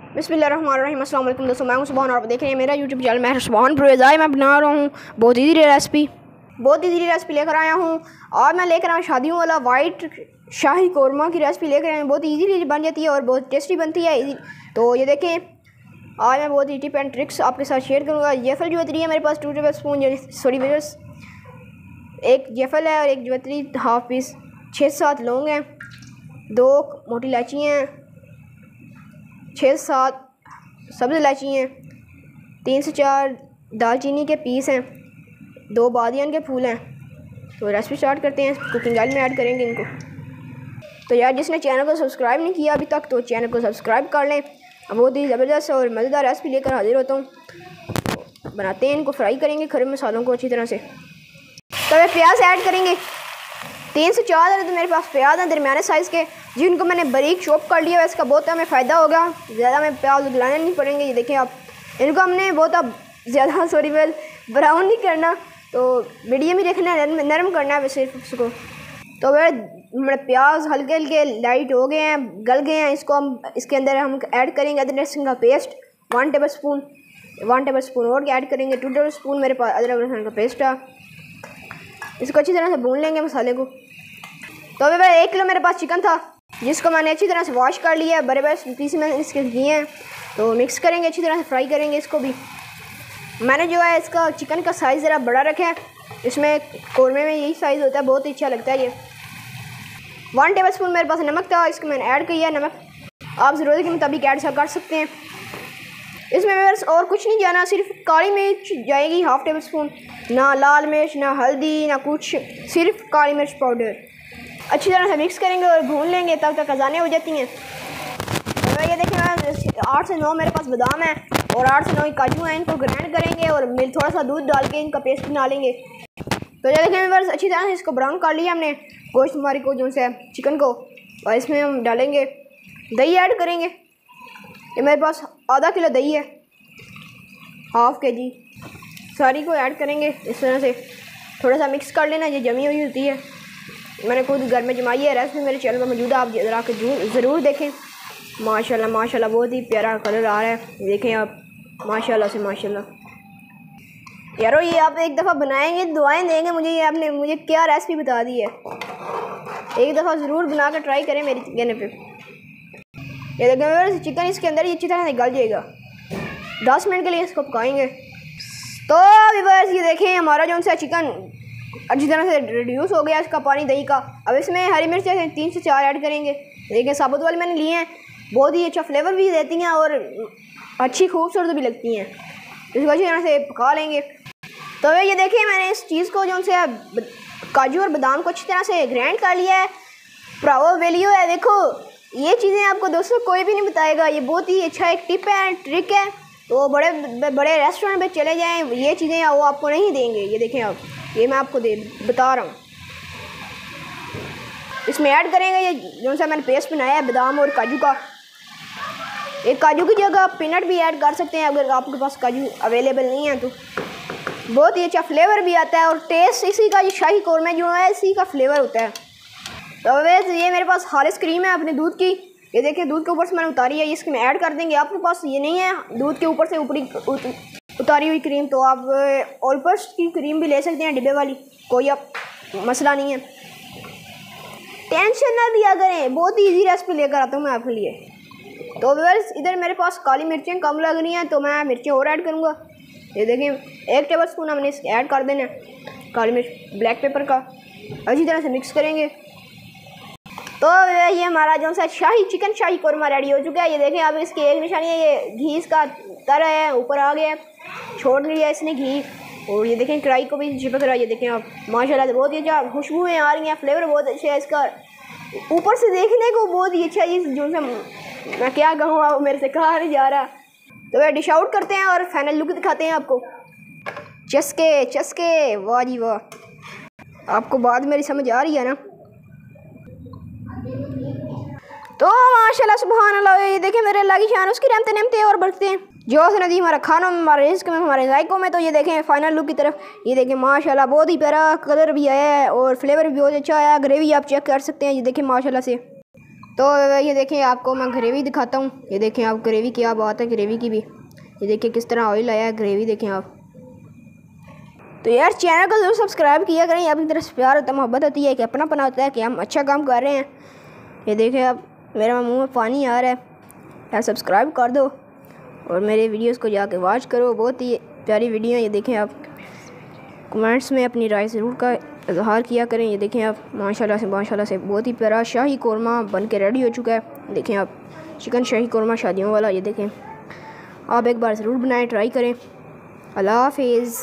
बिस्मिल्लाहिर्रहमानिर्रहीम। अस्सलाम वालेकुम दोस्तों, मैं हूं सुभान और आप देख रहे हैं मेरा यूट्यूब चैनल मैं सुभान प्रोजाई। मैं बना रहा हूं बहुत ईजी रेसिपी लेकर आया हूं। और मैं लेकर आया शादियों वाला वाइट शाही कौरमा की रेसिपी लेकर आया हूं। बहुत ईजीली बन जाती है और बहुत टेस्टी बनती है। तो ये देखें, आज मैं बहुत ही टिप एंड ट्रिक्स आपके साथ शेयर करूँगा। जयफल ज्वेतरी है मेरे पास 2 टेबल स्पून, सॉरी व्यूअर्स, एक जयफल है और एक ज्वेतरी हाफ पीस, 6-7 लौंग हैं, 2 मोटी इलायची हैं, 6-7 सब्ज़ इलायची हैं, 3 से 4 दालचीनी के पीस हैं, 2 बादियान के फूल हैं। तो रेसिपी स्टार्ट करते हैं। कुकिंग ऑयल में ऐड करेंगे इनको। तो यार, जिसने चैनल को सब्सक्राइब नहीं किया अभी तक तो चैनल को सब्सक्राइब कर लें। बहुत ही ज़बरदस्त और मज़ेदार रेसिपी लेकर हाजिर होता हूँ। तो बनाते हैं, इनको फ्राई करेंगे खड़े मसालों को अच्छी तरह से। तो वे प्याज ऐड करेंगे, 3 से 4 है तो मेरे पास प्याज हैं दरमियाने साइज़ के, जिनको मैंने बारीक चॉप कर लिया है। इसका बहुत हमें फ़ायदा होगा, ज़्यादा हमें प्याज उगलाने नहीं पड़ेंगे। ये देखें आप, इनको हमने बहुत अब ज़्यादा ब्राउन नहीं करना, तो मीडियम ही रखना है, नरम करना है सिर्फ उसको। तो वह हमारे प्याज हल्के हल्के लाइट हो गए हैं, गल गए हैं। इसको हम इसके अंदर हम ऐड करेंगे अदरक लहसुन का पेस्ट 1 टेबल स्पून और ऐड करेंगे। 2 टेबल स्पून मेरे पास अदरक लहसुन का पेस्ट है। इसको अच्छी तरह से भून लेंगे मसाले को। तो अभी भाई 1 किलो मेरे पास चिकन था, जिसको मैंने अच्छी तरह से वॉश कर लिया है, बड़े बड़े पीस मैंने इसके किए हैं। तो मिक्स करेंगे, अच्छी तरह से फ्राई करेंगे इसको भी। मैंने जो है इसका चिकन का साइज़ ज़रा बड़ा रखा है, इसमें कौरमे में यही साइज़ होता है, बहुत ही अच्छा लगता है ये। 1 टेबल स्पून मेरे पास नमक था, इसको मैंने ऐड किया। नमक आप ज़रूरत के मुताबिक ऐड कर सकते हैं। इसमें बस और कुछ नहीं जाना, सिर्फ काली मिर्च जाएगी 1/2 टेबल स्पून, ना लाल मिर्च ना हल्दी ना कुछ, सिर्फ काली मिर्च पाउडर। अच्छी तरह से मिक्स करेंगे और भून लेंगे तब तक अजानें हो जाती हैं। तो ये देखें, 8 से 9 मेरे पास बादाम है और 8 से 9 काजू हैं। इनको ग्राइंड करेंगे और थोड़ा सा दूध डाल के इनका पेस्ट बना लेंगे। तो ये देखें बस अच्छी तरह से इसको ब्राउन कर लिया हमने गोश्त हमारी को जो से चिकन को। और इसमें हम डालेंगे दही, ऐड करेंगे। ये मेरे पास आधा किलो दही है, 1/2 kg सारी को ऐड करेंगे। इस तरह से थोड़ा सा मिक्स कर लेना, ये जमी हुई होती है, मैंने खुद घर में जमाई है। रेसिपी मेरे चैनल पर मौजूद है, आप जरा के ज़रूर देखें। माशाल्लाह माशाल्लाह बहुत ही प्यारा कलर आ रहा है, देखें आप, माशाल्लाह से माशाल्लाह। यारो, ये आप एक दफ़ा बनाएंगे दुआएं देंगे मुझे। ये आपने मुझे क्या रेसिपी बता दी है, एक दफ़ा ज़रूर बना कर ट्राई करें मेरे कहने पे। ये देखें चिकन इसके अंदर ही अच्छी तरह से गल जाएगा। 10 मिनट के लिए इसको पकाएंगे। तो व्यूअर्स, ये देखें हमारा जो सा चिकन अच्छी तरह से रिड्यूस हो गया इसका पानी दही का। अब इसमें हरी मिर्चें 3 से 4 ऐड करेंगे। देखिए साबुत वाली मैंने लिए हैं, बहुत ही अच्छा फ्लेवर भी देती हैं और अच्छी खूबसूरत भी लगती हैं। इसको अच्छी तरह से पका लेंगे। तो ये देखिए, मैंने इस चीज़ को जो से काजू और बादाम को अच्छी तरह से ग्राइंड कर लिया है। प्रावो वैल्यू है, देखो ये चीज़ें आपको दोस्तों कोई भी नहीं बताएगा। ये बहुत ही अच्छा एक टिप है, ट्रिक है। तो बड़े बड़े रेस्टोरेंट पे चले जाएं, ये चीज़ें वो आपको नहीं देंगे। ये देखें आप, ये मैं आपको बता रहा हूँ। इसमें ऐड करेंगे ये जो सा मैंने पेस्ट बनाया है बादाम और काजू का। एक काजू की जगह आप पीनट भी ऐड कर सकते हैं अगर आपके पास काजू अवेलेबल नहीं है तो। बहुत ही अच्छा फ्लेवर भी आता है और टेस्ट इसी का, ये शाही कौरमा जो है इसी का फ्लेवर होता है। तो वैसे ये मेरे पास खालिस क्रीम है अपने दूध की, ये देखिए दूध के ऊपर से मैंने उतारी है, इसमें ऐड कर देंगे। आपके पास ये नहीं है दूध के ऊपर से ऊपरी उतारी हुई क्रीम, तो आप ऑलपर्स की क्रीम भी ले सकते हैं डिब्बे वाली, कोई आप मसला नहीं है। टेंशन ना दिया करें, बहुत ही ईजी रेसिपी लेकर आता हूँ मैं आपके लिए। तो व्यूअर्स, इधर मेरे पास काली मिर्चें कम लग रही हैं तो मैं मिर्चें और ऐड करूँगा। ये देखें 1 टेबल स्पून हमने ऐड कर देना काली मिर्च ब्लैक पेपर का। अच्छी तरह से मिक्स करेंगे। तो ये हमारा जो सा चिकन शाही कौरमा रेडी हो चुका है। ये देखें आप, इसकी एक निशानी है, ये घी इसका तर है, ऊपर आ गया, छोड़ लिया इसने घी। और ये देखें कढ़ाई को भी चिपक रहा है। ये देखें आप, माशाल्लाह से बहुत ही अच्छा खुशबुएँ आ रही हैं, फ्लेवर बहुत अच्छा है इसका। ऊपर से देखने को बहुत ही अच्छा है, जो सा मैं क्या कहूँ, आप मेरे से कहा नहीं जा रहा। तो वह डिश आउट करते हैं और फाइनल लुक दिखाते हैं आपको। चस्के वाह जी वाह, आपको बात मेरी समझ आ रही है ना। तो माशाल्लाह सुभान अल्लाह, ये देखें मेरे अल्लाह की शान, उसकी रहमतें नेमतें और बरकतें हैं जो उसने दी हमारा खानों में, हमारे रिस्क में, हमारे जायकों में। तो ये देखें फाइनल लुक की तरफ, ये देखें माशाल्लाह बहुत ही प्यारा कलर भी आया है और फ्लेवर भी बहुत अच्छा आया है। ग्रेवी आप चेक कर सकते हैं, ये देखें माशाल्लाह से। तो ये देखें, आपको मैं ग्रेवी दिखाता हूँ। ये देखें आप, ग्रेवी क्या बात है, ग्रेवी की भी। ये देखिए किस तरह ऑयल आया है, ग्रेवी देखें आप। तो यार चैनल को जरूर सब्सक्राइब किया करें। अपनी तरफ से प्यार होता है, मोहब्बत होती है कि अपनापन होता है कि हम अच्छा काम कर रहे हैं। ये देखें आप, मेरा मुंह में पानी आ रहा है। यार सब्सक्राइब कर दो और मेरे वीडियोस को जाके वॉच करो, बहुत ही प्यारी वीडियो है। ये देखें आप, कमेंट्स में अपनी राय ज़रूर का इजहार किया करें। ये देखें आप, माशाल्लाह से बहुत ही प्यारा शाही कौरमा बन के रेडी हो चुका है। देखें आप, चिकन शाही कौरमा शादियों वाला। ये देखें आप एक बार ज़रूर बनाएं, ट्राई करें। अल्लाह हाफिज़।